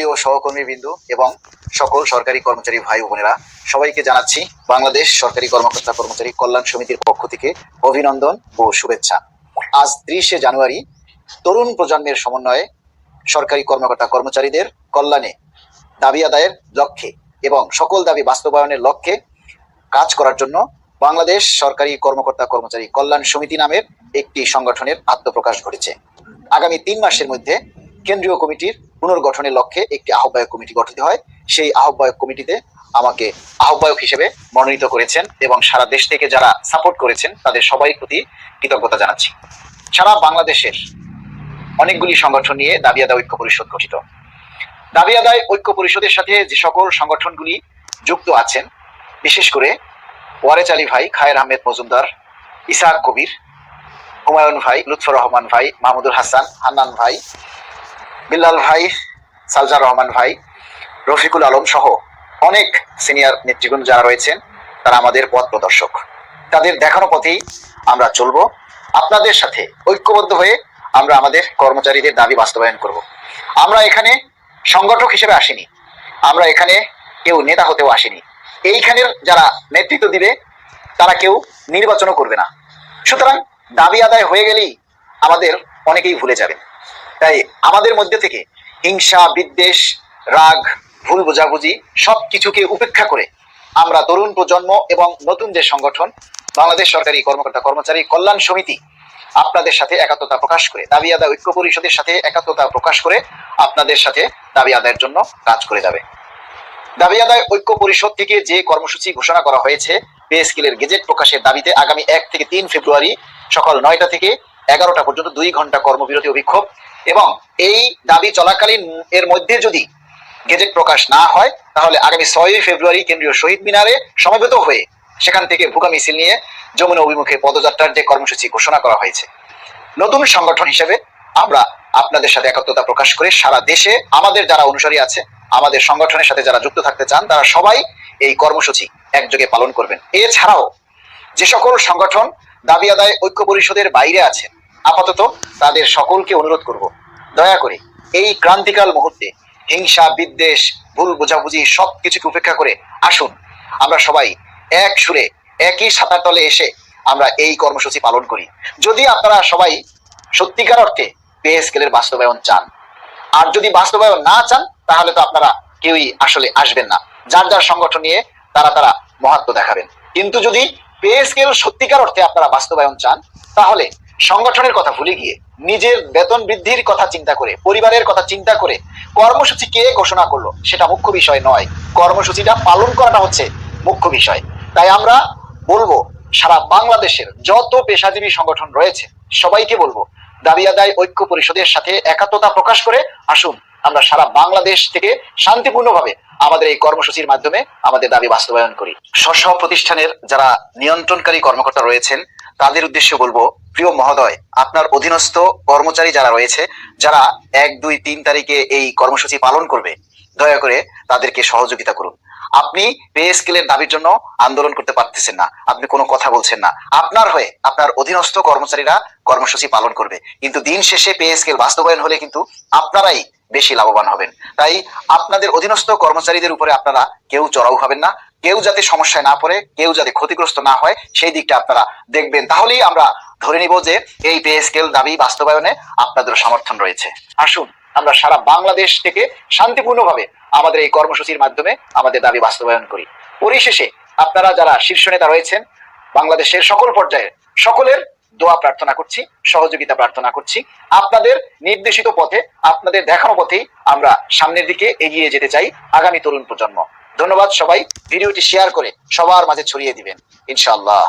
প্রিয় সহকর্মীবৃন্দ এবং সকল সরকারি কর্মচারী ভাই বোনেরা, সবাইকে জানাচ্ছি বাংলাদেশ সরকারি কর্মকর্তা কর্মচারী কল্যাণ সমিতির পক্ষ থেকে অভিনন্দন ও শুভেচ্ছা। আজ 30শে জানুয়ারি তরুণ প্রজন্মের সমন্বয়ে সরকারি কর্মকর্তা কর্মচারীদের কল্যাণে, দাবি আদায়ের লক্ষ্যে এবং সকল দাবি বাস্তবায়নের লক্ষ্যে কাজ করার জন্য বাংলাদেশ সরকারি কর্মকর্তা কর্মচারী কল্যাণ সমিতি নামের একটি সংগঠনের আত্মপ্রকাশ ঘটেছে। আগামী 3 মাসের মধ্যে কেন্দ্রীয় কমিটির পুনর্গঠনের লক্ষ্যে একটি আহ্বায়ক কমিটি গঠিত হয়। সেই আহ্বায়ক কমিটিতে আমাকে আহ্বায়ক হিসেবে মনোনীত করেছেন এবং সারা দেশ থেকে যারা সাপোর্ট করেছেন তাদের সবাই প্রতি কৃতজ্ঞতা জানাচ্ছি। সারা বাংলাদেশের অনেকগুলি সংগঠন নিয়ে দাবি আদায় ঐক্য পরিষদ গঠিত। দাবি আদায় ঐক্য পরিষদের সাথে যে সকল সংগঠনগুলি যুক্ত আছেন, বিশেষ করে ওয়ারেচ আলী ভাই, খায়ের আহমেদ মজুমদার, ইসাক কবির, হুমায়ুন ভাই, লুৎফর রহমান ভাই, মাহমুদুল হাসান, হান্নান ভাই, বিল্লাল ভাই, সালজার রহমান ভাই, রফিকুল আলম সহ অনেক সিনিয়র নেতৃবৃন্দ যারা রয়েছেন তারা আমাদের পথ প্রদর্শক। তাদের দেখানো পথেই আমরা চলবো। আপনাদের সাথে ঐক্যবদ্ধ হয়ে আমরা আমাদের কর্মচারীদের দাবি বাস্তবায়ন করব। আমরা এখানে সংগঠক হিসেবে আসিনি, আমরা এখানে কেউ নেতা হতেও আসিনি। এইখানের যারা নেতৃত্ব দিবে তারা কেউ নির্বাচনও করবে না। সুতরাং দাবি আদায় হয়ে গেলেই আমাদের অনেকেই ভুলে যাবেন। তাই আমাদের মধ্যে থেকে হিংসা, বিদ্বেষ, রাগ, ভুল বোঝাবুঝি সব কিছুকে উপেক্ষা করে আমরা তরুণ প্রজন্ম এবং নতুন যে সংগঠন বাংলাদেশ সরকারি কর্মকর্তা কর্মচারী কল্যাণ সমিতি আপনাদের সাথে একাত্মতা প্রকাশ করে, দাবি আদায় ঐক্য পরিষদের সাথে একাত্মতা প্রকাশ করে আপনাদের সাথে দাবি আদায়ের জন্য কাজ করে যাবে। দাবি আদায় ঐক্য পরিষদ থেকে যে কর্মসূচি ঘোষণা করা হয়েছে, পে স্কেলের গেজেট প্রকাশের দাবিতে আগামী 1 থেকে 3 ফেব্রুয়ারি সকাল 9টা থেকে 11টা পর্যন্ত 2 ঘন্টা কর্মবিরতি ও বিক্ষোভ, এবং এই দাবি চলাকালীন এর মধ্যে যদি গেজেট প্রকাশ না হয় তাহলে আগামী 6 ফেব্রুয়ারি কেন্দ্রীয় শহীদ মিনারে সমবেত হয়ে সেখান থেকে ভুকা মিছিল নিয়ে যমুনা অভিমুখে পদযাত্রার যে কর্মসূচি ঘোষণা করা হয়েছে। নতুন সংগঠন হিসেবে আমরা আপনাদের সাথে একাত্মতা প্রকাশ করে সারা দেশে আমাদের যারা অনুসারী আছে, আমাদের সংগঠনের সাথে যারা যুক্ত থাকতে চান, তারা সবাই এই কর্মসূচি একযোগে পালন করবেন। এছাড়াও যে সকল সংগঠন দাবি আদায় ঐক্য পরিষদের বাইরে আছে, আপাতত তাদের সকলকে অনুরোধ করব, দয়া করে এই ক্রান্তিকাল মুহূর্তে হিংসা, বিদ্বেষ, ভুল বোঝাবুঝি সব কিছুকে উপেক্ষা করে আসুন আমরা সবাই এক সুরে একই ছাতার তলে এসে আমরা এই কর্মসূচি পালন করি। যদি আপনারা সবাই সত্যিকার অর্থে পে স্কেলের বাস্তবায়ন চান, আর যদি বাস্তবায়ন না চান তাহলে তো আপনারা কেউই আসলে আসবেন না। যার যার সংগঠন নিয়ে তারা মহাত্ম দেখাবেন। কিন্তু যদি পে স্কেল সত্যিকার অর্থে আপনারা বাস্তবায়ন চান, তাহলে সংগঠনের কথা ভুলে গিয়ে নিজের বেতন বৃদ্ধির কথা চিন্তা করে, পরিবারের কথা চিন্তা করে কর্মসূচি কে ঘোষণা করলো সেটা মুখ্য বিষয় নয়, কর্মসূচিটা পালন করাটা হচ্ছে মুখ্য বিষয়। তাই আমরা বলবো, সারা বাংলাদেশের যত পেশাজীবী সংগঠন রয়েছে সবাইকে বলবো, দাবি আদায় ঐক্য পরিষদের সাথে একাত্মতা প্রকাশ করে আসুন আমরা সারা বাংলাদেশ থেকে শান্তিপূর্ণভাবে আমাদের এই কর্মসূচির মাধ্যমে আমাদের দাবি বাস্তবায়ন করি। স্ব প্রতিষ্ঠানের যারা নিয়ন্ত্রণকারী কর্মকর্তা রয়েছেন তাদের উদ্দেশ্যে বলবো, প্রিয় মহোদয়, আপনার অধীনস্থ কর্মচারী যারা রয়েছে, যারা 1, 2, 3 তারিখে এই কর্মসূচি পালন করবে, দয়া করে তাদেরকে সহযোগিতা করুন। আপনি পে স্কেলের দাবির জন্য আন্দোলন করতে পারতেছেন না, আপনি কোনো কথা বলছেন না, আপনার হয়ে আপনার অধীনস্থ কর্মচারীরা কর্মসূচি পালন করবে, কিন্তু দিন শেষে পে স্কেল বাস্তবায়ন হলে কিন্তু আপনারাই বেশি লাভবান হবেন। তাই আপনাদের অধীনস্থ কর্মচারীদের উপরে আপনারা কেউ চড়াও হবেন না, কেউ যাতে সমস্যায় না পড়ে, কেউ যাতে ক্ষতিগ্রস্ত না হয় সেই দিকটা আপনারা দেখবেন। তাহলেই আমরা ধরে নিব যে এই পে স্কেল দাবি বাস্তবায়নে আপনাদের সমর্থন রয়েছে। আসুন আমরা সারা বাংলাদেশ থেকে শান্তিপূর্ণভাবে আমাদের এই কর্মসূচির মাধ্যমে আমাদের দাবি বাস্তবায়ন করি। পরিশেষে আপনারা যারা শীর্ষ নেতা রয়েছেন বাংলাদেশের সকল পর্যায়ে, সকলের দোয়া প্রার্থনা করছি, সহযোগিতা প্রার্থনা করছি। আপনাদের নির্দেশিত পথে, আপনাদের দেখানো পথেই আমরা সামনের দিকে এগিয়ে যেতে চাই আগামী তরুণ প্রজন্ম। ধন্যবাদ সবাই, ভিডিওটি শেয়ার করে সবার মাঝে ছড়িয়ে দিবেন ইনশাআল্লাহ।